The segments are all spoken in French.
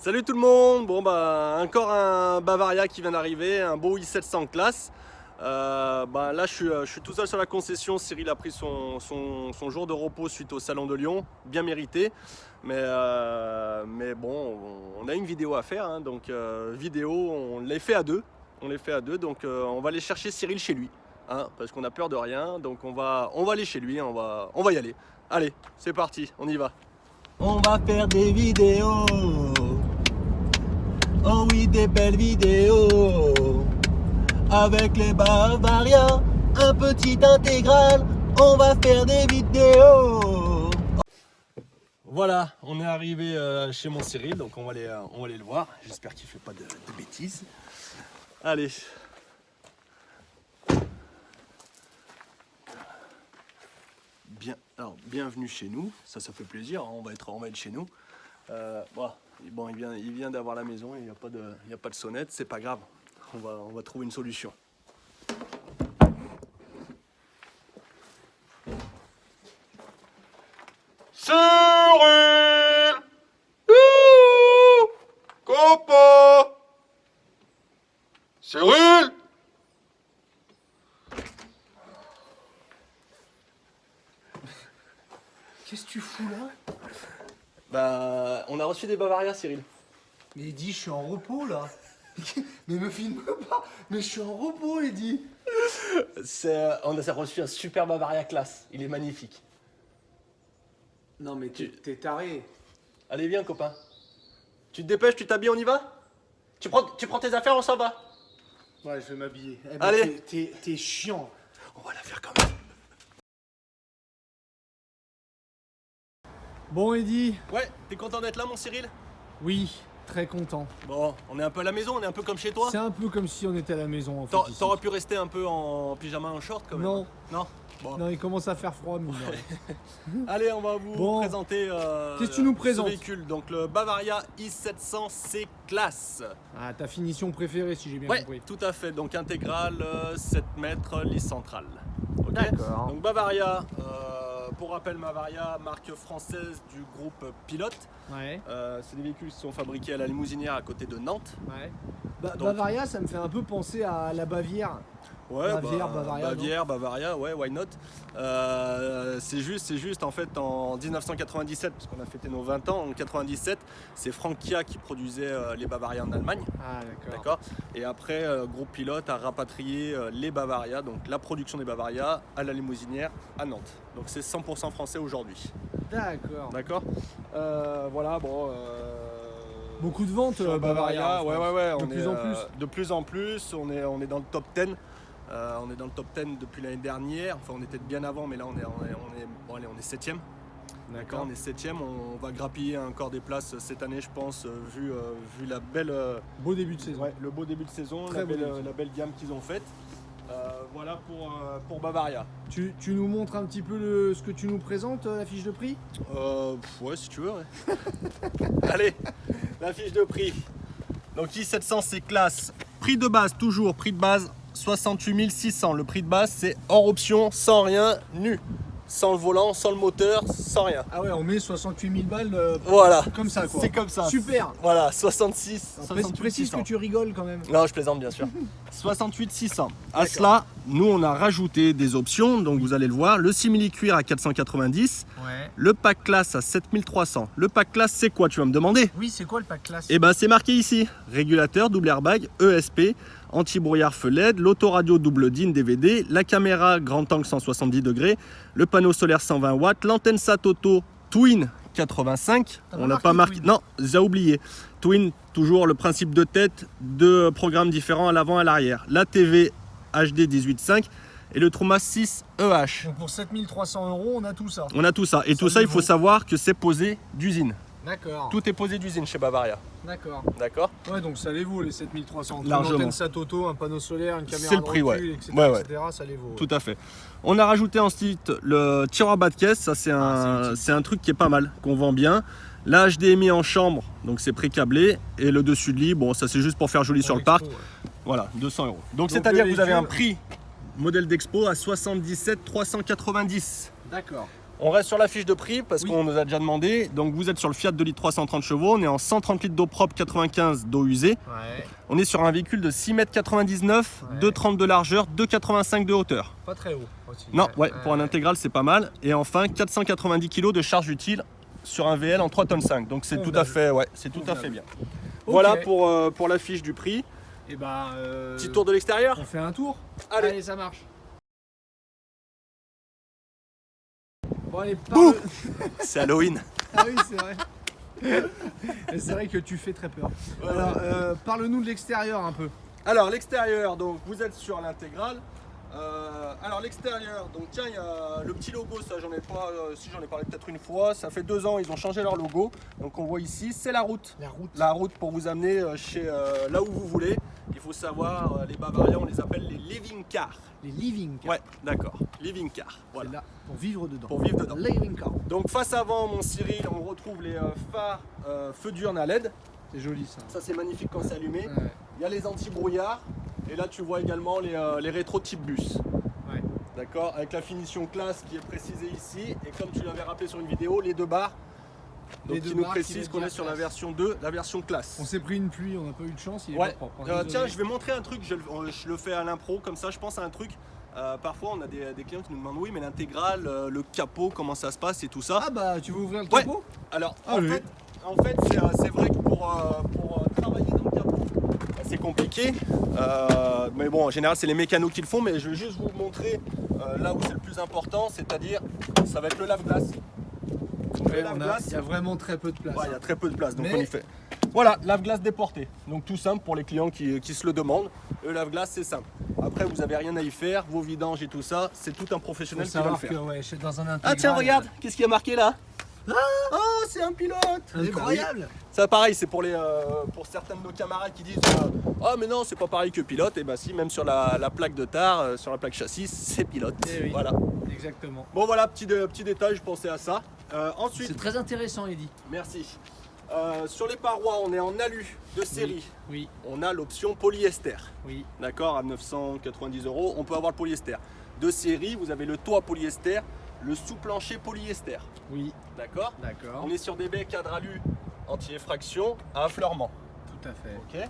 Salut tout le monde. Bon bah encore un Bavaria qui vient d'arriver, un beau i700 classe. Là je suis tout seul sur la concession. Cyril a pris son jour de repos suite au salon de Lyon, bien mérité. Mais bon, on a une vidéo à faire, hein, donc vidéo, on les fait à deux. Donc on va aller chercher Cyril chez lui, hein, parce qu'on a peur de rien. Donc on va aller chez lui, on va y aller. Allez, c'est parti, on y va. On va faire des vidéos. Oh oui, des belles vidéos. Avec les Bavaria, un petit intégral, on va faire des vidéos. Voilà, on est arrivé chez mon Cyril, donc on va aller le voir. J'espère qu'il ne fait pas de bêtises. Allez. Bienvenue chez nous, ça fait plaisir, hein, on va être chez nous. Bon, il vient d'avoir la maison, il n'y a pas de sonnette, c'est pas grave, on va trouver une solution. Cyril! Copain! Cyril! Qu'est-ce que tu fous là? On a reçu des Bavaria, Cyril. Mais Eddy, je suis en repos là. Mais me filme pas. Mais je suis en repos, Eddy. On a reçu un super Bavaria classe. Il est magnifique. Non mais t'es taré. Allez, viens, copain. Tu te dépêches, tu t'habilles, on y va? Tu prends tes affaires, on s'en va. Ouais, je vais m'habiller. Allez. T'es chiant. On va la faire quand même. Bon, Eddy. Ouais, t'es content d'être là, mon Cyril? Oui, très content. Bon, on est un peu à la maison, on est un peu comme chez toi. C'est un peu comme si on était à la maison en fait. T'aurais pu rester un peu en pyjama, en short quand même. Non. Non. Bon. Non, il commence à faire froid, mais Allez, on va vous présenter qu'est-ce que tu nous présentes? ce véhicule. Donc le Bavaria i700 C classe. Ah, ta finition préférée si j'ai bien compris. Tout à fait. Donc intégrale, 7 mètres, lisse centrale. Okay. D'accord. Donc Bavaria, pour rappel, Bavaria, marque française du groupe Pilote. Ouais. C'est des véhicules qui sont fabriqués à la Limousinière à côté de Nantes. Ouais. Donc, Bavaria, ça me fait un peu penser à la Bavière. Ouais, Bavaria, Bavaria, ouais, why not. C'est juste en fait en 1997, parce qu'on a fêté nos 20 ans, en 97, c'est Frankia qui produisait les Bavaria en Allemagne. Ah, D'accord. Et après, Groupe Pilote a rapatrié les Bavaria, donc la production des Bavaria, à la Limousinière à Nantes. Donc c'est 100% français aujourd'hui. D'accord. D'accord. Voilà, bon. Beaucoup de ventes Bavaria, ouais. De plus en plus. On est dans le top 10. On est dans le top 10 depuis l'année dernière. Enfin, on était bien avant, mais là, on est 7ème. D'accord. On est 7ème. On va grappiller encore des places cette année, je pense, vu la belle. Beau début de saison. Ouais, le beau début de saison, Très la belle gamme qu'ils ont faite. Voilà pour Bavaria. Tu nous montres un petit peu ce que tu nous présentes, la fiche de prix? Ouais, si tu veux. Ouais. Allez, la fiche de prix. Donc i700 c'est classe. Prix de base, toujours prix de base 68 600. Le prix de base c'est hors option, sans rien, nu. Sans le volant, sans le moteur, sans rien. Ah ouais, on met 68 000 balles voilà. Comme ça quoi. C'est comme ça. Super. Voilà, 66. Précise que tu rigoles quand même. Non, je plaisante bien sûr. 68 600. À cela, nous on a rajouté des options, donc vous allez le voir. Le simili-cuir à 490. Ouais. Le pack classe à 7300. Le pack classe c'est quoi, tu vas me demander? Oui, c'est quoi le pack classe? Eh ben c'est marqué ici. Régulateur, double airbag, ESP, anti-brouillard feu LED, l'autoradio double DIN DVD, la caméra grand angle 170 degrés, le panneau solaire 120 watts, l'antenne SAT auto Twin 85. On n'a pas marqué. Non, j'ai oublié. Twin, toujours le principe de tête, deux programmes différents à l'avant et à l'arrière. La TV HD 18.5 et le Truma 6 EH. Donc pour 7300 €, on a tout ça. On a tout ça. Et tout ça, il faut savoir que c'est posé d'usine. D'accord. Tout est posé d'usine chez Bavaria. D'accord. D'accord. Ouais, donc ça les vaut les 7300. Largement. Une antenne SAT auto, un panneau solaire, une caméra C'est le de prix, recul, ouais. etc., Ouais. etc., ça les vaut. Ouais. Tout à fait. On a rajouté ensuite le tiroir bas de caisse. Ça, c'est un truc qui est pas mal, qu'on vend bien. La HDMI en chambre, donc c'est pré-câblé. Et le dessus de lit, bon, ça c'est juste pour faire joli sur le parc. Ouais. Voilà, 200 €. Donc c'est-à-dire que vous avez un véhicule- prix modèle d'expo à 77 390. D'accord. On reste sur la fiche de prix parce Oui. qu'on nous a déjà demandé. Donc vous êtes sur le Fiat 2 litres 330 chevaux. On est en 130 litres d'eau propre, 95 d'eau usée. Ouais. On est sur un véhicule de 6,99 m, Ouais. 2,30 de largeur, 2,85 de hauteur. Pas très haut aussi. Non, ouais, pour un intégral c'est pas mal. Et enfin 490 kg de charge utile sur un VL en 3,5 tonnes. Donc c'est tout à Convenable. fait, ouais, c'est tout à fait bien. Ok. Voilà pour la fiche du prix. Et bah. Petit tour de l'extérieur. On fait un tour. Allez. Ça marche. Bon allez, Bouh parle. C'est Halloween. Ah oui, c'est vrai. Et c'est vrai que tu fais très peur. Alors, parle-nous de l'extérieur un peu. Alors l'extérieur, donc vous êtes sur l'intégrale. Alors l'extérieur, donc tiens, il y a le petit logo, ça j'en ai pas, si j'en ai parlé peut-être une fois, ça fait 2 ans, ils ont changé leur logo. Donc on voit ici, c'est la route. La route. La route pour vous amener chez là où vous voulez. Il faut savoir, les Bavariens, on les appelle les living cars. Les living cars. Ouais, d'accord, living cars. Voilà. C'est là pour vivre dedans. Pour vivre dedans. Living car. Donc face avant, mon Cyril, on retrouve les phares feu diurne à LED. C'est joli ça. Ça c'est magnifique quand c'est allumé. Ouais. Il y a les anti-brouillards. Et là tu vois également les rétros type bus. Ouais. D'accord, avec la finition classe qui est précisée ici. Et comme tu l'avais rappelé sur une vidéo, les 2 barres. Donc Les 2 qui nous barres qui précise veulent qu'on dire est sur la classe. version 2, la version classe. On s'est pris une pluie, on n'a pas eu de chance, il est Ouais. pas propre. Désolé. Tiens, je vais montrer un truc, je le fais à l'impro, comme ça je pense à un truc. Parfois on a des clients qui nous demandent oui mais l'intégrale, le capot, comment ça se passe et tout ça. Ah bah tu veux ouvrir le Ouais. capot? Alors Ah oui. en fait c'est vrai que pour travailler dans le capot, c'est compliqué. Mais bon en général c'est les mécanos qui le font, mais je vais juste vous montrer là où c'est le plus important, c'est-à-dire ça va être le lave-glace. Le lave-glace, Il y a vraiment très peu de place. ouais, il y a très peu de place, donc Mais- on y fait. Voilà, lave-glace déporté. Donc tout simple pour les clients qui se le demandent. Le lave-glace, c'est simple. Après, vous n'avez rien à y faire, vos vidanges et tout ça, c'est tout un Il professionnel faut qui va le savoir faire. que ouais, chez- dans un intégral. Ah tiens, regarde, qu'est-ce qu'il y a marqué là? Oh, c'est un pilote! Incroyable. Ça pareil, c'est pour certains de nos camarades qui disent ah mais non, c'est pas pareil que pilote. Et bah si, même sur la plaque de tar, sur la plaque châssis, c'est pilote. Eh oui. Voilà. Exactement. Bon voilà, petit détail, je pensais à ça. Ensuite, C'est très intéressant, Eddy. merci. Sur les parois, on est en alu de série. Oui, On a l'option polyester. oui. D'accord, à 990 €, on peut avoir le polyester. De série, vous avez le toit polyester, le sous-plancher polyester. Oui, D'accord. d'accord. On est sur des baies cadre alu anti-effraction à affleurement. Tout à fait. Ok.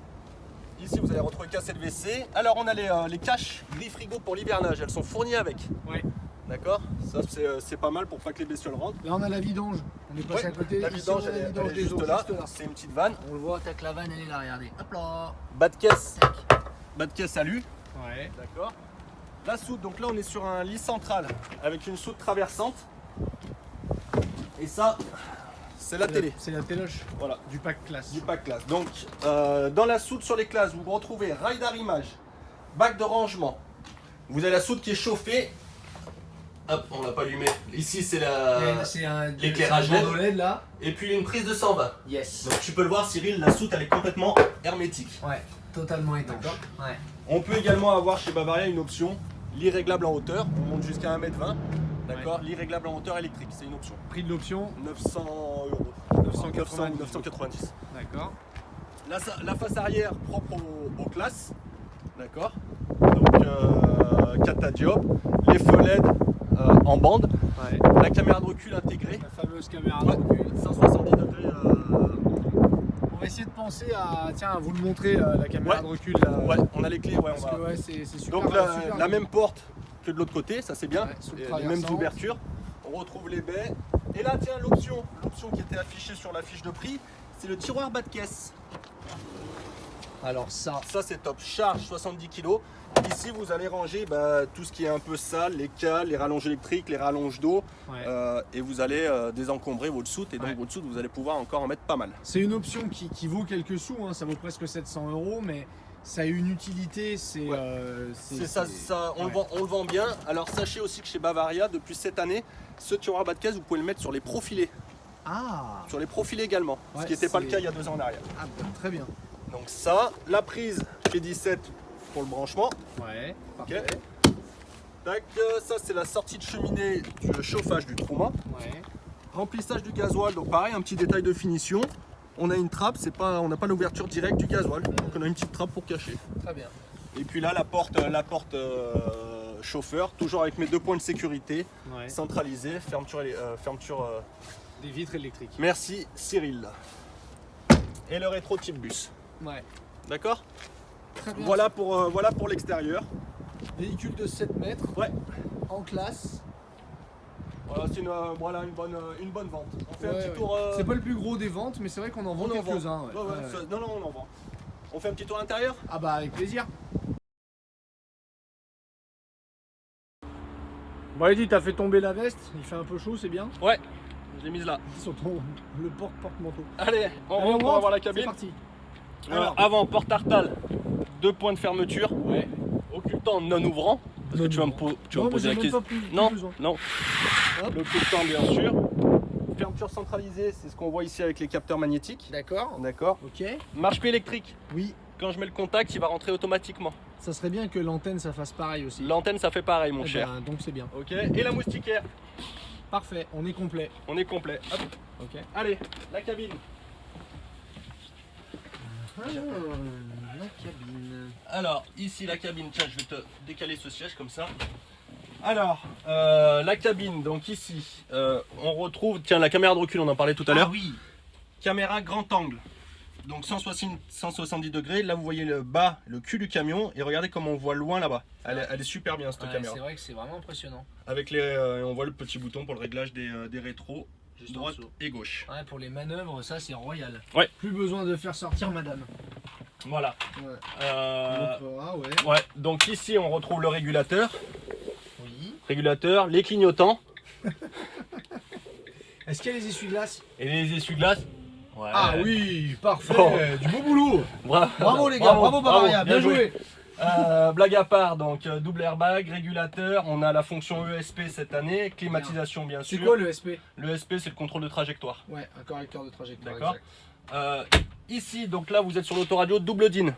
Ici, vous allez retrouver cassette WC. Alors, on a les caches gris frigo pour l'hivernage. Elles sont fournies avec. Ouais. D'accord. Ça, c'est pas mal pour pas que les bestioles rentrent. Là, on a la vidange. On est passé Ouais, à côté. la Ici, vidange, on a la elle vidange est des juste eaux, là. juste là. C'est une petite vanne. On le voit, tac, la vanne, elle est là, regardez. Hop là. Bas de caisse. Tac. Bas de caisse alu. Ouais. D'accord. La soute, donc là on est sur un lit central avec une soute traversante. Et ça, c'est la télé. C'est la téloche Voilà, du pack classe. du pack classe. Donc dans la soute sur les classes, vous retrouvez rail d'arrimage, bac de rangement. Vous avez la soute qui est chauffée. Hop, on l'a pas allumé. Ici c'est l'éclairage c'est un LED. bandeau LED là. Et puis une prise de 120. Yes. Donc tu peux le voir Cyril, la soute elle est complètement hermétique. Ouais, totalement étanche. D'accord. Ouais. On peut également avoir chez Bavaria une option, lit réglable en hauteur, on monte jusqu'à 1,20 m. D'accord, lit réglable en hauteur électrique, c'est une option. Prix de l'option. 900 €. 990. 990. D'accord. La face arrière propre aux classes. D'accord. Donc catadiop, les feux LED en bande, Ouais. la caméra de recul intégrée. La fameuse caméra Ouais, de recul. 170 degrés. On va essayer de penser à, tiens, à vous le montrer la caméra Ouais. de recul là. Ouais, on a les clés, ouais, on Parce va. que ouais, c'est super. Donc super la bien. même porte que de l'autre côté, ça c'est bien. Ouais, sous le Et les traversant. mêmes ouvertures. On retrouve les baies. Et là tiens l'option qui était affichée sur la fiche de prix, c'est le tiroir bas de caisse. Alors ça. Ça c'est top, charge 70 kg. Ici vous allez ranger tout ce qui est un peu sale, les cales, les rallonges électriques, les rallonges d'eau. Ouais. Et vous allez désencombrer votre soute. Et donc Ouais. votre soute vous allez pouvoir encore en mettre pas mal. C'est une option qui vaut quelques sous, hein, ça vaut presque 700 €, mais ça a une utilité, c'est. Ouais. C'est ça, on, ouais. on le vend bien. Alors sachez aussi que chez Bavaria, depuis cette année, ce tiroir bas de caisse, vous pouvez le mettre sur les profilés. Ah, Sur les profilés également. Ouais, ce qui n'était pas le c'est- cas il y a 2 ans en arrière. ah bah, très bien. Donc ça, la prise P17 pour le branchement. Ouais, parfait. Tac, ça c'est la sortie de cheminée du chauffage du Trouma. Ouais. Remplissage du gasoil, donc pareil, un petit détail de finition. On a une trappe, on n'a pas l'ouverture directe du gasoil, donc on a une petite trappe pour cacher. Très bien. Et puis là, la porte chauffeur, toujours avec mes 2 points de sécurité, Ouais. centralisés, fermeture, Des vitres électriques. Merci Cyril. Et le rétro type bus. Ouais. D'accord? Très bien. Voilà pour l'extérieur. Véhicule de 7 mètres. Ouais. En classe. Voilà, c'est une bonne vente. On fait un Ouais, petit ouais. tour. C'est pas le plus gros des ventes, mais c'est vrai qu'on en vend on en vend. quelques-uns. Ouais. Ouais, ouais, Ouais, ouais. non, on en vend. On fait un petit tour à l'intérieur? Ah bah avec plaisir. Bon Eddy, t'as fait tomber la veste, il fait un peu chaud, c'est bien. Ouais, je l'ai mise là. Sur le porte-manteau. Allez, on Allez, rentre pour avoir la C'est cabine. parti. Alors, avant, porte tartale, 2 points de fermeture, Ouais. occultant non ouvrant. Parce que tu vas me poser la question. Non, non. Hop. L'occultant bien sûr. Fermeture centralisée, c'est ce qu'on voit ici avec les capteurs magnétiques. D'accord. D'accord. Ok. Marche-pied électrique. Oui. Quand je mets le contact, il va rentrer automatiquement. Ça serait bien que l'antenne ça fasse pareil aussi. L'antenne, ça fait pareil, mon Eh cher. ben, donc c'est bien. Ok. Et la moustiquaire. Parfait, on est complet. On est complet. Hop. Ok. Allez, la cabine. La cabine. Alors, ici la cabine, tiens, je vais te décaler ce siège comme ça. Alors, la cabine, donc ici, on retrouve, tiens, la caméra de recul, on en parlait tout à l'heure. oui. Caméra grand angle, donc 170 degrés. Là, vous voyez le bas, le cul du camion, et regardez comme on voit loin là-bas. Elle est super bien, cette caméra. C'est vrai que c'est vraiment impressionnant. Avec on voit le petit bouton pour le réglage des rétros, Juste droite en dessous. et gauche. Ouais, pour les manœuvres, ça c'est royal. Ouais. Plus besoin de faire sortir madame. Voilà. Ouais. Euh, ouais. ouais. Donc ici, on retrouve le régulateur, Oui. les clignotants Est-ce qu'il y a les essuie-glaces? et les essuie-glaces. Ouais. Ah oui, parfait. Bon. Du beau boulot. Bravo Les gars, bravo Bavaria, bien joué. Blague à part, donc double airbag, régulateur, on a la fonction ESP cette année, climatisation bien C'est sûr. quoi le SP? Le ESP, c'est le contrôle de trajectoire. Ouais, un correcteur de trajectoire. D'accord. exact. Ici, donc là, vous êtes sur l'autoradio double DIN.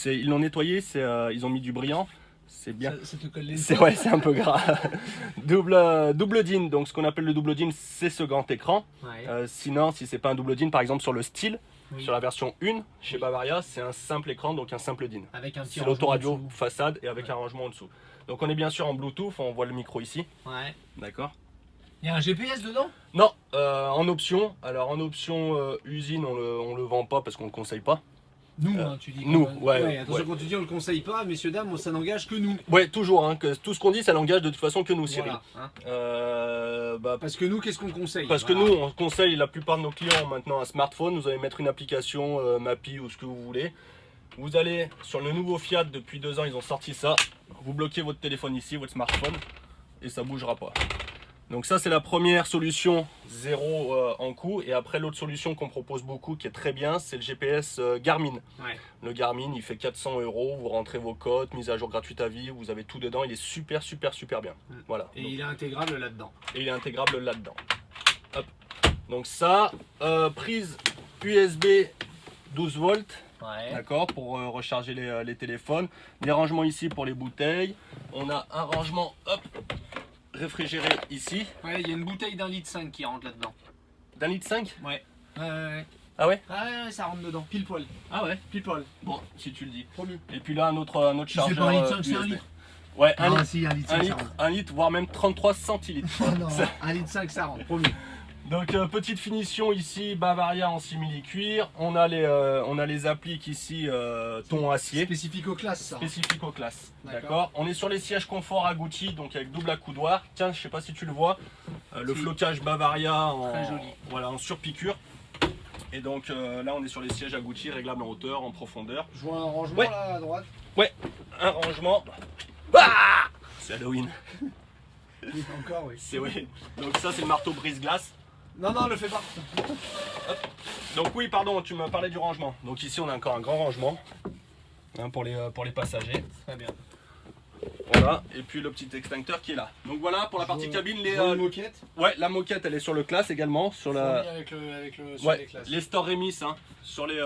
Ils l'ont nettoyé, ils ont mis du brillant. C'est bien. Ça te colle les C'est un peu gras. double DIN, donc ce qu'on appelle le double DIN, c'est ce grand écran. Ouais. Sinon, si c'est pas un double DIN, par exemple sur le style, Oui. sur la version 1 chez Oui. Bavaria, c'est un simple écran, donc un simple DIN. Avec un petit C'est l'autoradio rangement en dessous. façade et avec un rangement en dessous. Donc on est bien sûr en Bluetooth, on voit le micro ici, Ouais. d'accord. Il y a un GPS dedans? Non, en option. Alors en option usine, on le vend pas parce qu'on le conseille pas. Nous, hein, tu dis. nous, quand même. ouais, Attention, ouais. quand tu dis on le conseille pas, messieurs, dames, ça n'engage que nous. Ouais, toujours. Hein, que tout ce qu'on dit, ça n'engage de toute façon que nous, Cyril. Voilà, hein. Parce Parce que nous, qu'est-ce qu'on conseille? que Voilà. nous, on conseille la plupart de nos clients ont maintenant un smartphone. Vous allez mettre une application Mappy ou ce que vous voulez. Vous allez sur le nouveau Fiat, depuis 2 ans, ils ont sorti ça. Vous bloquez votre téléphone ici, votre smartphone, et ça bougera pas. Donc ça, c'est la première solution, zéro en coût. Et après, l'autre solution qu'on propose beaucoup, qui est très bien, c'est le GPS Garmin. Ouais. Le Garmin, il fait 400 €. Vous rentrez vos codes, mise à jour gratuite à vie. Vous avez tout dedans. Il est super bien. Voilà. Et Donc, il est intégrable là-dedans. et il est intégrable là-dedans. Hop. Donc ça, prise USB 12 volts. Ouais. D'accord, pour recharger les téléphones. Des rangements ici pour les bouteilles. On a un rangement, hop, réfrigéré ici. Ouais, il y a une bouteille d'1,5 litre qui rentre là-dedans. D'un litre 5. Ouais. Ouais. Ah ouais? Ah ouais, ça rentre dedans. Pile poil. Ah ouais. Pile poil. Bon, si tu le dis. Promis. Et puis là, un autre C'est chargeur. pas 1,5 litre, c'est 1 USB. litre. Ouais, un Ah, litre. si, 1,5 litre, Un ça litre, rentre. 1 litre, voire même 33 centilitres. Ah non, Ça- 1,5 litre, ça rentre, promis. Donc petite finition ici, Bavaria en simili-cuir. On a les appliques ici, ton acier. Spécifique aux classes, ça. Spécifique aux classes. D'accord. D'accord. On est sur les sièges confort Agouti, donc avec double accoudoir. Tiens, je sais pas si tu le vois, le Si. flocage Bavaria en, Très joli. voilà, en surpiqûre. Et donc là, on est sur les sièges Agouti, réglables en hauteur, en profondeur. Je vois un rangement Ouais. là à droite. Un rangement. Ah, c'est Halloween. Oui, encore, oui. C'est oui. Donc ça, c'est le marteau brise-glace. Non, non, le fais pas. Donc oui, pardon, tu me parlais du rangement. Donc ici, on a encore un grand rangement hein, pour les passagers. Très bien. Voilà, et puis le petit extincteur qui est là. Donc voilà pour la partie cabine. Une moquette. Ouais, la moquette elle est sur le classe également. Sur la... Avec le sur Ouais, les classes. les stores Remis hein, sur les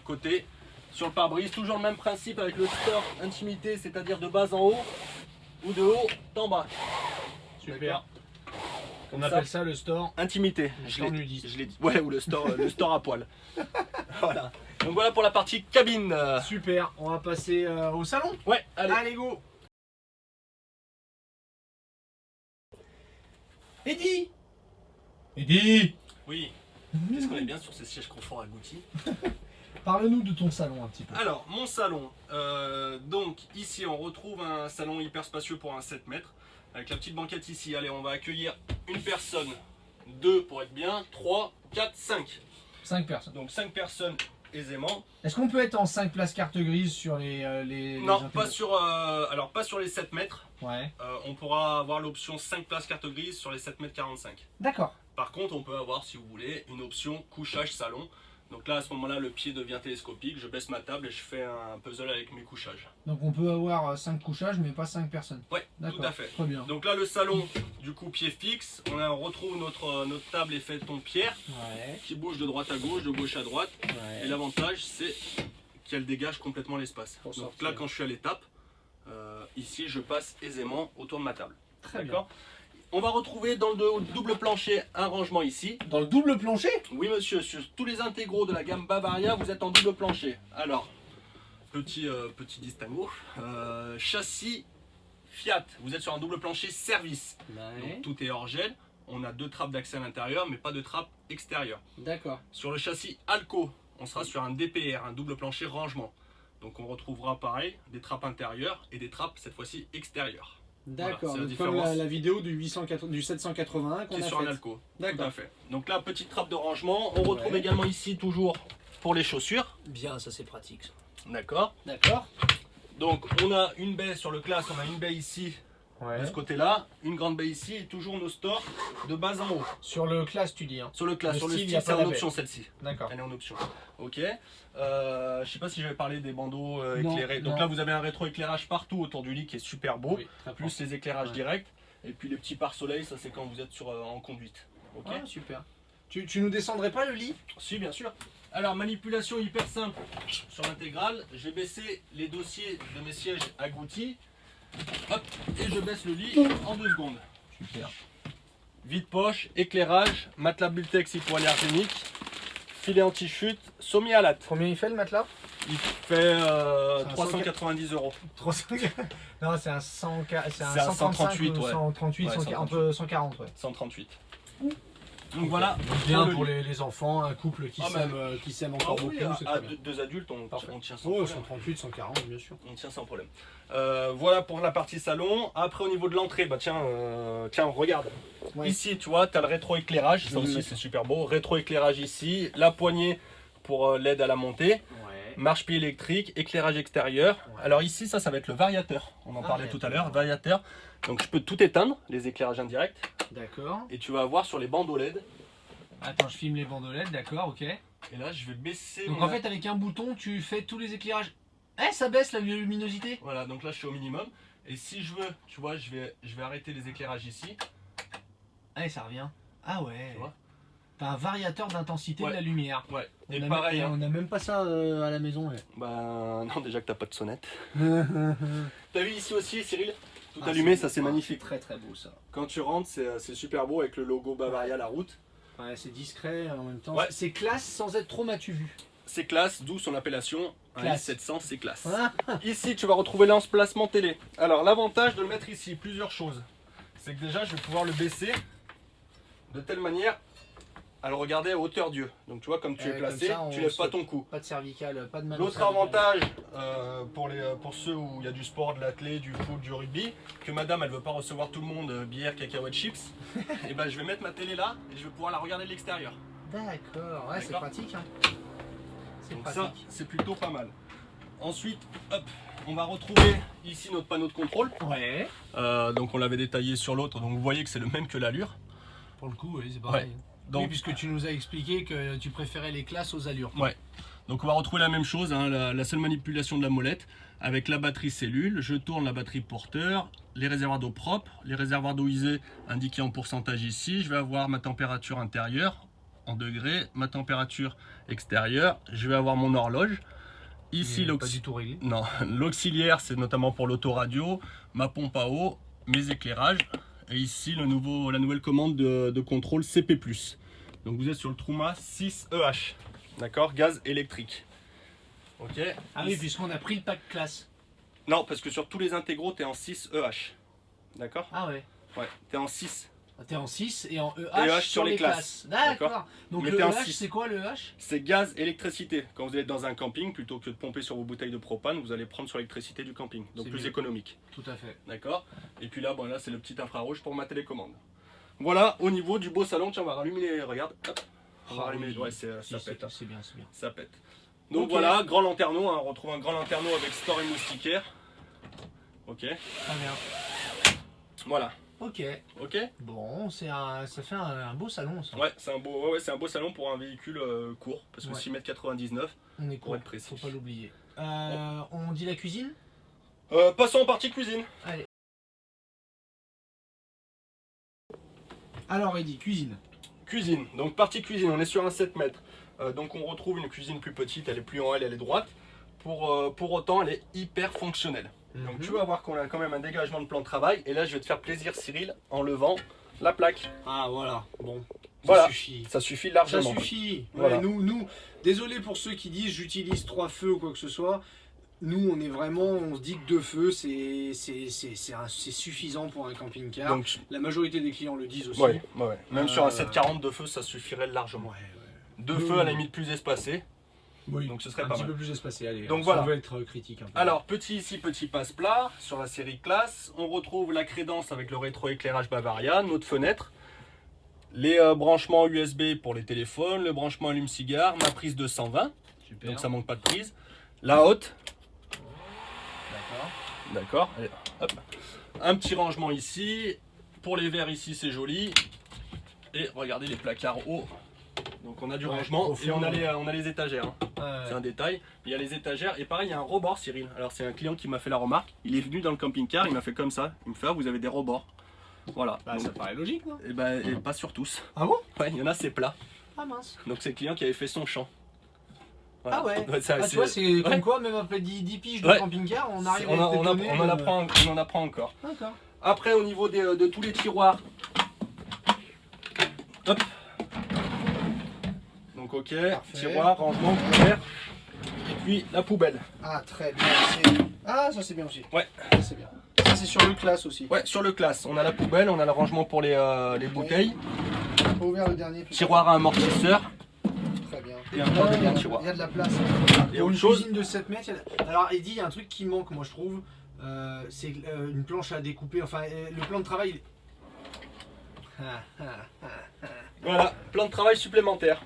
côtés. Sur le pare-brise, toujours le même principe avec le store intimité, c'est-à-dire de bas en haut ou de haut en bas. Super. On Comme appelle ça le store. Intimité, Le je store l'ai nudiste. je l'ai dit. Ouais, ou le store à poil. Voilà. Donc voilà pour la partie cabine. Super. On va passer au salon. Ouais, allez. Allez, go. Eddy Eddy Oui, qu'est-ce qu'on est bien sur ces sièges confort agoutis. Parle-nous de ton salon un petit peu. Alors, mon salon. Donc, ici, on retrouve un salon hyper spacieux pour un 7 mètres. Avec la petite banquette ici. Allez, on va accueillir une personne, 2 pour être bien, 3, 4, 5. 5 personnes. Donc 5 personnes aisément. Est-ce qu'on peut être en 5 places carte grise sur les Non, intégraux pas sur, alors pas sur les 7 mètres. Ouais. On pourra avoir l'option 5 places carte grise sur les 7 mètres 45. D'accord. Par contre, on peut avoir, si vous voulez, une option couchage salon. Donc là, à ce moment-là, le pied devient télescopique. Je baisse ma table et je fais un puzzle avec mes couchages. Donc on peut avoir 5 couchages mais pas 5 personnes. Ouais, tout à fait. Très bien. Donc là, le salon, du coup, pied fixe. On retrouve notre table effet ton pierre Ouais. qui bouge de droite à gauche, de gauche à droite. Et l'avantage, c'est qu'elle dégage complètement l'espace. Pour Donc sortir. là, quand je suis à l'étape, ici, je passe aisément autour de ma table. Très bien. D'accord. On va retrouver dans le double plancher un rangement ici. Dans le double plancher? Oui monsieur, sur tous les intégraux de la gamme Bavaria, vous êtes en double plancher. Alors, petit distinguo, châssis Fiat, vous êtes sur un double plancher service. Donc tout est hors gel, on a 2 trappes d'accès à l'intérieur mais pas de trappe extérieure. D'accord. Sur le châssis Alco, on sera sur un DPR, un double plancher rangement. Donc on retrouvera pareil, des trappes intérieures et des trappes cette fois-ci extérieures. D'accord, Voilà, donc c'est comme différence. la vidéo du 781 qu'on Qui est a sur un faite. Alco. Tout D'accord. à fait. Donc là, petite trappe de rangement. On retrouve Ouais. également ici toujours pour les chaussures. Bien, ça c'est pratique. Ça. D'accord. D'accord. Donc on a une baie sur le classe, on a une baie ici de ce côté-là, une grande baie ici et toujours nos stores de bas en haut. Sur le classe, tu dis. Hein. Sur le classe, Le sur le style, style, y a c'est pas en la option baie. celle-ci. D'accord. Elle est en option. Ok. Je sais pas si j'avais parlé des bandeaux Non, éclairés. Donc non. là vous avez un rétro-éclairage partout autour du lit qui est super beau. Oui, très Plus les éclairages Ouais. directs. Et puis les petits pare-soleil, ça c'est quand vous êtes en conduite. Ok. Ah, super. Tu nous descendrais pas le lit? Si, bien sûr. Alors, manipulation hyper simple sur l'intégrale. Je vais baisser les dossiers de mes sièges agoutis. Hop, et je baisse le lit en 2 secondes. Super. Vide-poche, éclairage, matelas Bultex hypoallergénique, filet anti-chute, sommier à latte. Combien il fait le matelas? Il fait un 390 €. 300. Non, c'est un 100, c'est un C'est un 138, 138, ouais. 138, Ouais, 140, un peu 140, ouais. 138. Donc voilà. Bien le pour lit. les enfants, un couple qui Ah, s'aime Ah encore oui, beaucoup, c'est à très bien. 2 adultes, on Parfait. tient sans Oh, problème. 138, 140, bien sûr. On tient sans problème. Voilà pour la partie salon. Après au niveau de l'entrée, bah tiens, regarde. Ouais. Ici, tu vois, tu as le rétro-éclairage. Ça Oui, aussi, d'accord. c'est super beau. Rétro-éclairage ici. La poignée pour l'aide à la montée. Ouais. Marche-pied électrique. Éclairage extérieur. Ouais. Alors ici, ça va être le variateur. On en Ah, parlait tout à variateur. l'heure. Variateur. Donc je peux tout éteindre, les éclairages indirects. D'accord. Et tu vas avoir sur les bandeaux LED. Attends, je filme les bandelettes, d'accord, ok. Et là, je vais baisser Donc mon- en fait, avec un bouton, tu fais tous les éclairages. Eh, ça baisse la luminosité? Voilà, donc là, je suis au minimum. Et si je veux, tu vois, je vais arrêter les éclairages ici. Eh, ça revient. Ah ouais. Tu vois. T'as un variateur d'intensité Ouais. de la lumière. Ouais. Et On a- pareil, hein. On a même pas ça à la maison. Ouais. Bah non, déjà que t'as pas de sonnette. Ah, T'as vu ici aussi, Cyril? Tout allumé, ça c'est magnifique. Très très beau ça. Quand tu rentres, c'est super beau avec le logo Bavaria, la route. Ouais, c'est discret en même temps. Ouais. C'est classe sans être trop m'as-tu vu. C'est classe, d'où son appellation. Un Classe. i700, c'est classe. Ah. Ici, tu vas retrouver l'emplacement télé. Alors, l'avantage de le mettre ici, plusieurs choses. C'est que déjà, je vais pouvoir le baisser de telle manière à le regarder à hauteur d'yeux. Donc, tu vois, comme tu es Comme placé, ça, on tu lèves pas se- ton cou. Pas de cervical, pas de mal. L'autre avantage pour ceux où il y a du sport, de l'athlé, du foot, du rugby, que madame elle veut pas recevoir tout le monde bière, cacahuètes, chips, et ben je vais mettre ma télé là et je vais pouvoir la regarder de l'extérieur. D'accord, ouais, c'est D'accord. pratique. Hein. C'est Donc ça pratique. c'est plutôt pas mal. Ensuite, hop, on va retrouver ici notre panneau de contrôle. Ouais. Donc on l'avait détaillé sur l'autre, donc vous voyez que c'est le même que l'allure. Pour le coup, oui, c'est pareil. Donc, Oui, puisque tu nous as expliqué que tu préférais les classes aux allures. ouais. Donc on va retrouver la même chose, hein, la seule manipulation de la molette avec la batterie cellule. Je tourne la batterie porteur, les réservoirs d'eau propres, les réservoirs d'eau usée indiqués en pourcentage ici. Je vais avoir ma température intérieure en degrés, ma température extérieure. Je vais avoir mon horloge. Ici Pas du tout réglé. non, l'auxiliaire, c'est notamment pour l'autoradio, ma pompe à eau, mes éclairages. Et ici la nouvelle commande de contrôle CP+. Donc vous êtes sur le Truma 6EH. D'accord, gaz électrique. Ok. Ah oui, puisqu'on a pris le pack classe. Non, parce que sur tous les intégraux, tu es en 6EH. D'accord. Ah ouais. Ouais, tu es en 6. T'es en 6 et en EH, EH sur les classes. D'accord. Donc Mais le t'es en EH, 6. c'est quoi le EH? C'est gaz, électricité. Quand vous êtes dans un camping, plutôt que de pomper sur vos bouteilles de propane, vous allez prendre sur l'électricité du camping. Donc C'est plus mieux. économique. Tout à fait. D'accord. Et puis là, bon, là c'est le petit infrarouge pour ma télécommande. Voilà, au niveau du beau salon, tiens, on va rallumer les... Regarde, hop. On va rallumer, ouais, ça pète. C'est bien, c'est bien. Ça pète. Donc Ok. voilà, grand lanterneau, hein, on retrouve un grand lanterneau avec store et moustiquaire. Ok, Très bien. voilà. Ok. Ok. Bon, ça fait un beau salon, ça. Ouais, c'est un beau, c'est un beau salon pour un véhicule court, parce que Ouais. 6,99 m. On est Pour court, être précis. faut pas l'oublier. On dit la cuisine? Passons en partie cuisine. Allez. Alors Eddy, cuisine. Cuisine, donc partie cuisine, on est sur un 7 mètres. Donc on retrouve une cuisine plus petite, elle est plus en L, elle est droite. Pour autant, elle est hyper fonctionnelle. Donc tu vas voir qu'on a quand même un dégagement de plan de travail. Et là, je vais te faire plaisir, Cyril, en levant la plaque. Ah voilà, bon. Voilà. Ça suffit. Ça suffit Ça largement. suffit. Voilà. Ouais, nous, désolé pour ceux qui disent j'utilise 3 feux ou quoi que ce soit. Nous, on est vraiment, on se dit que 2 feux, c'est suffisant pour un camping-car. Donc, La majorité des clients le disent aussi. ouais. Même sur un Euh, 740 de feu, ça suffirait largement. Ouais. Deux Oui, feux à la oui. limite plus espacés. Oui. Donc ce serait un pas petit mal. peu plus espacé, allez. Donc on voilà. veut être critique un peu. Alors, petit ici, petit passe-plat, sur la série classe, on retrouve la crédence avec le rétroéclairage Bavaria, notre fenêtre, les branchements USB pour les téléphones, le branchement allume-cigare, ma prise de 120, Super. donc ça manque pas de prise, la haute, D'accord. d'accord, allez, hop. Un petit rangement ici, pour les verres ici c'est joli, et regardez les placards hauts. Donc on a du Ouais, rangement au fond, et on a les étagères. Hein. Ouais. C'est un détail. Il y a les étagères et pareil il y a un rebord, Cyril. Alors c'est un client qui m'a fait la remarque. Il est venu dans le camping-car, il m'a fait comme ça. Il me fait ah, vous avez des rebords. Voilà. Bah, ça paraît logique, non? Et pas sur tous. Ah bon? Ouais, il y en a c'est plat. Ah mince. Donc c'est le client qui avait fait son champ. Voilà. Ah ouais. Ça, Tu vois, c'est comme quoi, même après 10 piges de Ouais. camping-car, on arrive on, à en- être on en- étonné, on en apprend encore. D'accord. Après au niveau de tous les tiroirs. Hop. Donc ok, Parfait. tiroir, rangement, couvert. Et puis la poubelle. Ah, très bien. Ah, ça c'est bien aussi. Ouais. Ça c'est bien. Ça c'est sur le classe aussi. Ouais, sur le classe, on a la poubelle, on a le rangement pour les bouteilles, On a pas ouvert le dernier. putain. tiroir à amortisseur Très bien. et un grand il y a- tiroir. Il y a de la place. Et Pour autre une chose, cuisine de 7 mètres, alors Eddy, il y a un truc qui manque, moi je trouve. C'est une planche à découper. Enfin, le plan de travail. voilà, plan de travail supplémentaire.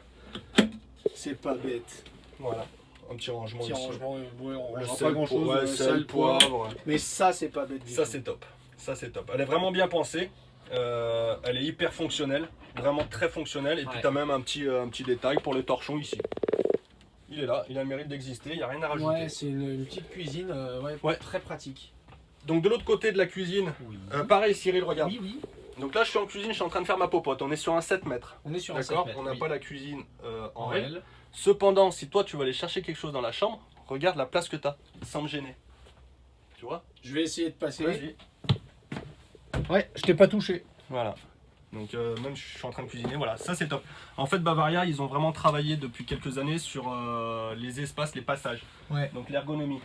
C'est pas bête. Voilà, un petit rangement Petit ici. rangement, ouais, on Le rangera sel, pas grand chose. ouais, sel, poivre. Mais ça, c'est pas bête du Ça tout. c'est top. Ça c'est top. Elle est vraiment bien pensée. Elle est hyper fonctionnelle, vraiment très fonctionnelle. Et puis Ouais. tu as même un petit détail pour le torchon ici. Il est là, il a le mérite d'exister, il n'y a rien à rajouter. Ouais, c'est une petite cuisine Ouais. très pratique. Donc de l'autre côté de la cuisine, Oui. pareil Cyril, regarde. Oui, oui. Donc là je suis en cuisine, je suis en train de faire ma popote. On est sur un 7 mètres. On est sur un 7 D'accord, mètres. on n'a oui. pas la cuisine en en L. L. Cependant, si toi tu veux aller chercher quelque chose dans la chambre, regarde la place que tu as, sans me gêner. Tu vois? Je vais essayer de passer. Vas-y. Ouais, je t'ai pas touché. Voilà. Donc même je suis en train de cuisiner, voilà, ça c'est top. En fait Bavaria, ils ont vraiment travaillé depuis quelques années sur les espaces, les passages. Ouais. Donc l'ergonomie,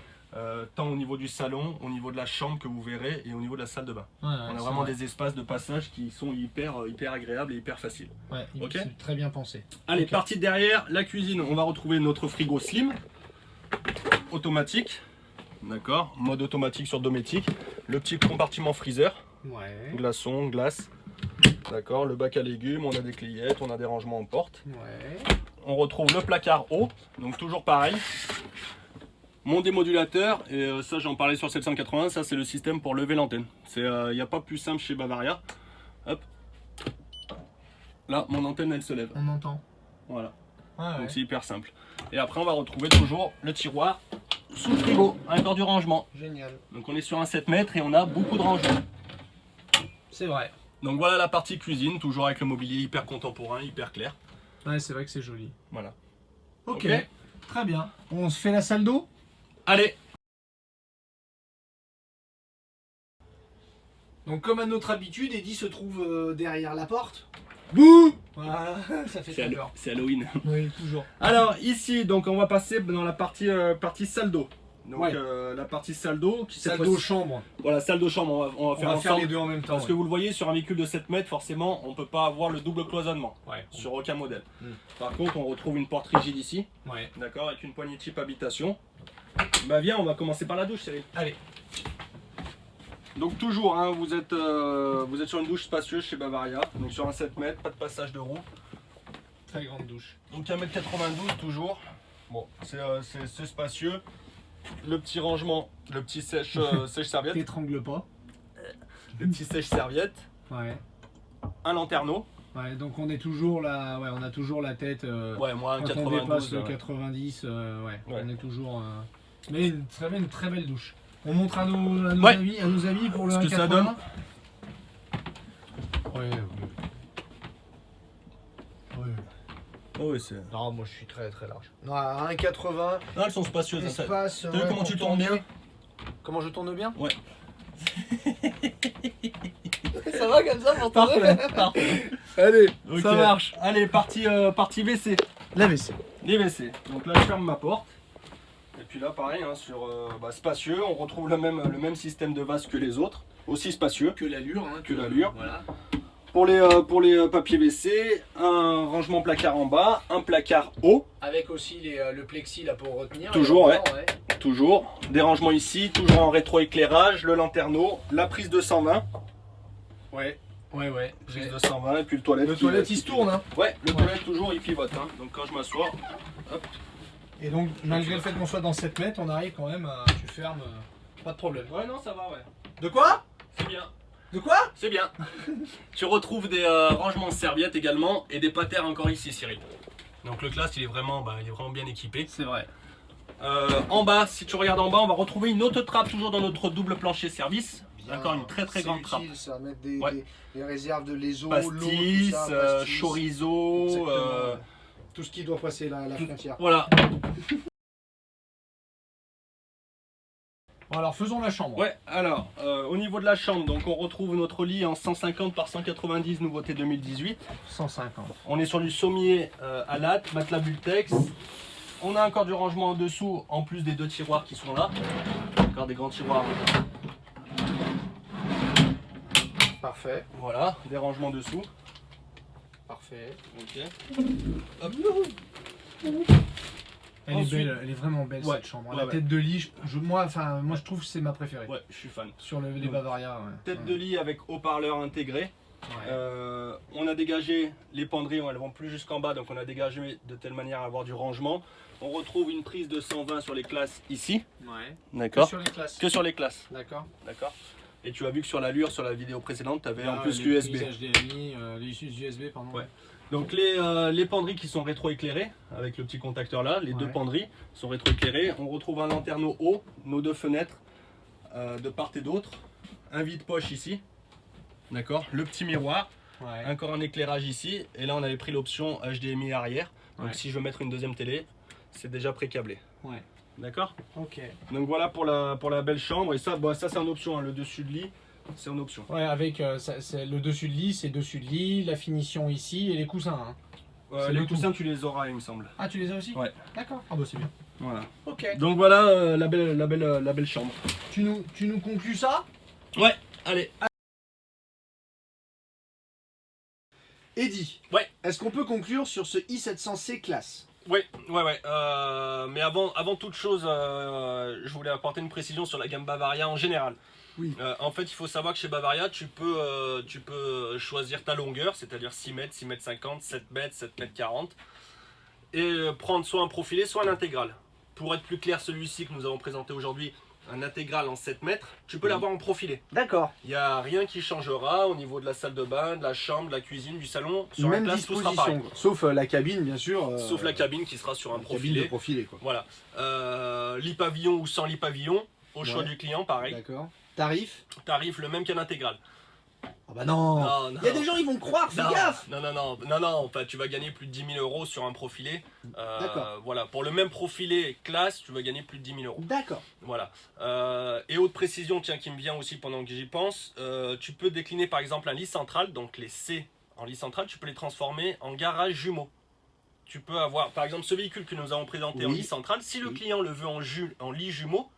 tant au niveau du salon, au niveau de la chambre que vous verrez et au niveau de la salle de bain. On a vraiment des espaces de passage qui sont hyper agréables et hyper faciles. Ouais, Ok. c'est très bien pensé. Allez, Ok. partie derrière, la cuisine, on va retrouver notre frigo slim, automatique, d'accord, mode automatique sur domotique, le petit compartiment freezer, Ouais. glaçons, glace, d'accord, le bac à légumes, on a des cliettes, on a des rangements en porte. Ouais. On retrouve le placard haut, donc toujours pareil. Mon démodulateur, et ça j'en parlais sur 780, ça c'est le système pour lever l'antenne. Il n'y a pas plus simple chez Bavaria. Hop. Là, mon antenne elle se lève. On entend. Voilà. Ouais, Donc c'est hyper simple. Et après on va retrouver toujours le tiroir sous le frigo, à l'intérieur du rangement. Génial. Donc on est sur un 7 mètres et on a beaucoup de rangements. C'est vrai. Donc voilà la partie cuisine, toujours avec le mobilier hyper contemporain, hyper clair. Ouais, c'est vrai que c'est joli. Voilà. Ok. Ok. Très bien. On se fait la salle d'eau? Allez. Donc comme à notre habitude, Eddy se trouve derrière la porte. Bouh! Voilà, ça fait très peur. C'est Halloween. Oui, toujours. Alors ici, donc on va passer dans la partie salle d'eau. Donc Ouais. la partie salle d'eau. Salle d'eau, chambre. Voilà, salle de chambre, on va faire On va faire ensemble. les deux en même temps. Parce que vous le voyez, sur un véhicule de 7 mètres, forcément, on ne peut pas avoir le double cloisonnement. Ouais. Sur aucun modèle. Mm. Par contre, on retrouve une porte rigide ici, Ouais. d'accord, avec une poignée type habitation. Bah viens, on va commencer par la douche, Cyril. Allez. Donc toujours, hein, vous êtes sur une douche spacieuse chez Bavaria, donc sur un 7 mètres, pas de passage de roue. Très grande douche. Donc 1m92 toujours. Bon, c'est spacieux. Le petit rangement, le petit sèche-serviette, T'étrangles pas. le petit sèche-serviette, Ouais. un lanterneau. Ouais, donc on est toujours là, ouais, on a toujours la tête. Ouais, moi un Quand on dépasse 92. le ouais. 90, ouais, Ouais. on est toujours. Mais une très belle douche. On montre à nos Ouais. amis pour le Ce que 1,80. ça donne. Ouais. Oh, oui, c'est. Non, moi je suis très large. Non, à 1,80. Ah, elles sont spacieuses. hein, ça- Espace. T'as vu comment tu tournes bien? Comment je tourne bien? Ouais. Ça va comme ça pour Parfait, parfait. Allez, Ok. ça marche. Allez, partie WC. La WC. Les WC. Donc là, je ferme ma porte. Et puis là, pareil, hein, sur spacieux, on retrouve le même système de vase que les autres. Aussi spacieux. Que l'allure. Hein, Que l'allure. Voilà. Pour les papiers WC, un rangement placard en bas, un placard haut, Avec aussi le plexi là pour retenir. Toujours, ouais. toujours. Des rangements ici, toujours en rétroéclairage, le lanterneau, la prise de 120. Ouais. Prise de 120 et puis le toilette. Le qui- toilette il se tourne. Hein. Ouais, le toilette toujours il pivote. Hein. Donc quand je m'assois, hop. Et donc, malgré le fait qu'on soit dans 7 mètres, on arrive quand même à. Tu fermes. Pas de problème. Ouais, non, ça va, ouais. De quoi? C'est bien. De quoi? C'est bien. Tu retrouves des rangements de serviettes également et des patères encore ici, Cyril. Donc le classe, il est vraiment bien équipé. C'est vrai. En bas, si tu regardes en bas, on va retrouver une autre trappe toujours dans notre double plancher service. Encore une très grande trappe. Ça va mettre des, Ouais. des réserves de léso, Pastis, chorizo, Exactement. Tout ce qui doit passer la frontière. voilà. Bon, alors faisons la chambre. Ouais, alors au niveau de la chambre, donc on retrouve notre lit en 150 par 190, nouveauté 2018. 150. On est sur du sommier à latte, matelas Bultex. On a encore du rangement en dessous, en plus des deux tiroirs qui sont là. Encore des grands tiroirs. Parfait. Voilà, des rangements dessous. Parfait. Ok. Elle Ensuite- est belle, elle est vraiment belle Ouais, cette chambre. ouais, La ouais. tête de lit, moi je trouve que c'est ma préférée. Ouais, je suis fan. Sur les Donc, Bavaria. Ouais. Tête de lit avec haut-parleur intégré. Ouais. On a dégagé les penderies, elles vont plus jusqu'en bas, donc on a dégagé de telle manière à avoir du rangement. On retrouve une prise de 120 sur les classes ici. Ouais. D'accord. Sur les classes. Que sur les classes. D'accord. D'accord. Et tu as vu que sur l'allure, sur la vidéo précédente, tu avais en plus les l'USB. prises HDMI, les USB, pardon. Ouais. Donc les penderies qui sont rétroéclairées, avec le petit contacteur là, les deux Ouais. penderies sont rétroéclairées. On retrouve un lanterneau haut, nos deux fenêtres de part et d'autre. Un vide-poche ici. D'accord. Le petit miroir. Ouais. Encore un éclairage ici. Et là on avait pris l'option HDMI arrière. Donc Ouais. si je veux mettre une deuxième télé, c'est déjà pré-câblé. Ouais. D'accord. Ok. Donc voilà pour la belle chambre. Et ça, ça c'est en option. Hein. Le dessus de lit, c'est en option. Ouais, avec le dessus de lit, c'est dessus de lit, la finition ici et les coussins. Hein. C'est Les le tout. coussins tu les auras il me semble. Ah, tu les as aussi? Ouais. D'accord. Ah bah c'est bien. Voilà. Ok. Donc voilà la belle chambre. Tu nous conclus ça? Ouais, allez. Eddy, Ouais. est-ce qu'on peut conclure sur ce i700C classe? Ouais. Mais avant toute chose, je voulais apporter une précision sur la gamme Bavaria en général. Oui. En fait, il faut savoir que chez Bavaria, tu peux choisir ta longueur, c'est-à-dire 6 mètres, 6 mètres 50, 7 mètres, 7 mètres 40, et prendre soit un profilé, soit un intégral. Pour être plus clair, celui-ci que nous avons présenté aujourd'hui, un intégral en 7 mètres, tu peux l'avoir en profilé. D'accord. Il n'y a rien qui changera au niveau de la salle de bain, de la chambre, de la cuisine, du salon. Sur la Même classe, tout sera pareil. disposition. Sauf la cabine, bien sûr. Sauf la cabine qui sera sur un la cabine de profilé. profilé, quoi. Voilà. Lit pavillon ou sans lit pavillon, au choix Ouais. du client, pareil. D'accord. Tarif? Tarif le même qu'un intégral. Ah bah non. Non, Il y a des gens, ils vont croire, fais non, gaffe. non, enfin, tu vas gagner plus de 10 000 euros sur un profilé. D'accord. Voilà, pour le même profilé classe, tu vas gagner plus de 10 000 euros. D'accord. Voilà. Et autre précision, tiens, qui me vient aussi pendant que j'y pense, tu peux décliner par exemple un lit central, donc les C en lit central, tu peux les transformer en garage jumeau. Tu peux avoir, par exemple, ce véhicule que nous avons présenté en Oui. lit central, si le Oui. client le veut en lit jumeau,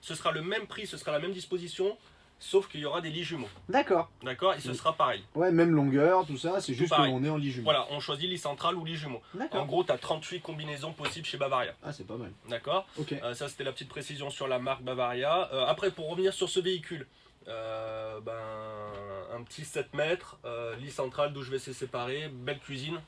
ce sera le même prix, ce sera la même disposition, sauf qu'il y aura des lits jumeaux. D'accord. D'accord? Et ce sera pareil. Ouais, même longueur, tout ça, c'est juste pareil. qu'on est en lit jumeau. Voilà, on choisit lit central ou lit jumeau. En D'accord. gros, tu as 38 combinaisons possibles chez Bavaria. Ah, c'est pas mal. D'accord? Ok. Ça, c'était la petite précision sur la marque Bavaria. Après, pour revenir sur ce véhicule, un petit 7 mètres, lit central, douche WC séparée, belle cuisine,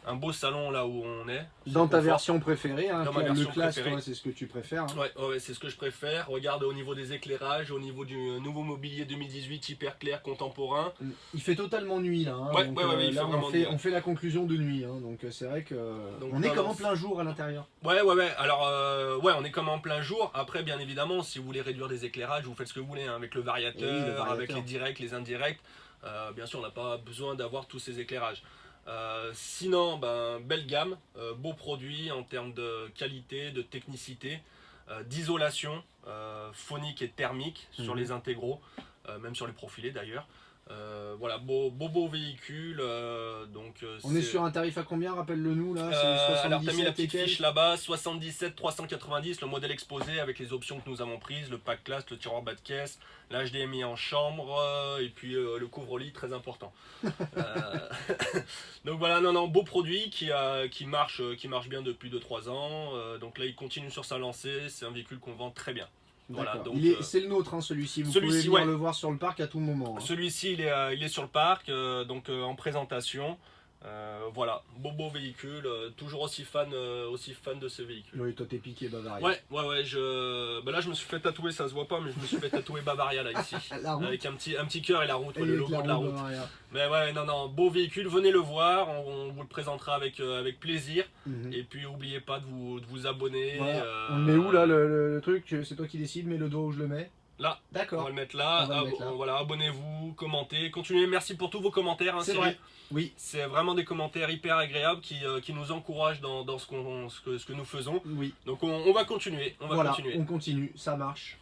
un beau salon là où on est. Dans ta confort. version préférée, hein, Dans ma le version classe, préférée. toi, c'est ce que tu préfères. Hein. Ouais, c'est ce que je préfère. Regarde au niveau des éclairages, au niveau du nouveau mobilier 2018 hyper clair, contemporain. Il fait totalement nuit là. Hein, Ouais, donc, ouais, il là, fait vraiment on nuit. fait la conclusion de nuit. Hein, donc c'est vrai que Donc, on est non, comme non, en plein jour à l'intérieur. Ouais. Alors, on est comme en plein jour. Après, bien évidemment, si vous voulez réduire des éclairages, vous faites ce que vous voulez, hein, avec le variateur, Oui, le variateur. avec les directs, les indirects. Bien sûr, on n'a pas besoin d'avoir tous ces éclairages. Sinon, belle gamme, beau produit en termes de qualité, de technicité, d'isolation phonique et thermique sur les intégraux, même sur les profilés d'ailleurs. Voilà, beau véhicule. On est sur un tarif à combien, rappelle-le nous là. Alors tu as mis la et petite quelques. fiche là-bas, 77 390, le modèle exposé avec les options que nous avons prises, le pack classe, le tiroir bas de caisse, l'HDMI en chambre et puis le couvre-lit très important. Donc voilà, non, beau produit qui marche bien depuis 2-3 ans. Donc là il continue sur sa lancée, c'est un véhicule qu'on vend très bien. Voilà, D'accord. donc, C'est le nôtre, hein, celui-ci. Vous celui-ci, pouvez venir ouais. le voir sur le parc à tout moment. Hein. Celui-ci il est sur le parc, en présentation. Voilà, beau véhicule, toujours aussi fan de ce véhicule. Oui, toi t'es piqué Bavaria. Ouais, là je me suis fait tatouer, ça se voit pas, mais je me suis fait tatouer Bavaria là ici. La route. Avec un petit cœur et la route, Et le avec logo de la route. Bavaria. Mais ouais, non, beau véhicule, venez le voir, on vous le présentera avec plaisir. Mhm. Et puis n'oubliez pas de vous abonner. Voilà. On le met où là le truc? C'est toi qui décides, mais le doigt où je le mets. Là, on D'accord. va le mettre là. On va le mettre là. Voilà, abonnez-vous, commentez, continuez. Merci pour tous vos commentaires. Hein, C'est Cyril. vrai. Oui. C'est vraiment des commentaires hyper agréables qui nous encouragent dans ce que nous faisons. Oui. Donc on va continuer. Voilà, on continue, ça marche.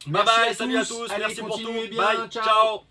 Bye bye, salut à tous, Allez, merci pour tout. continuez bien, Bye, ciao. ciao.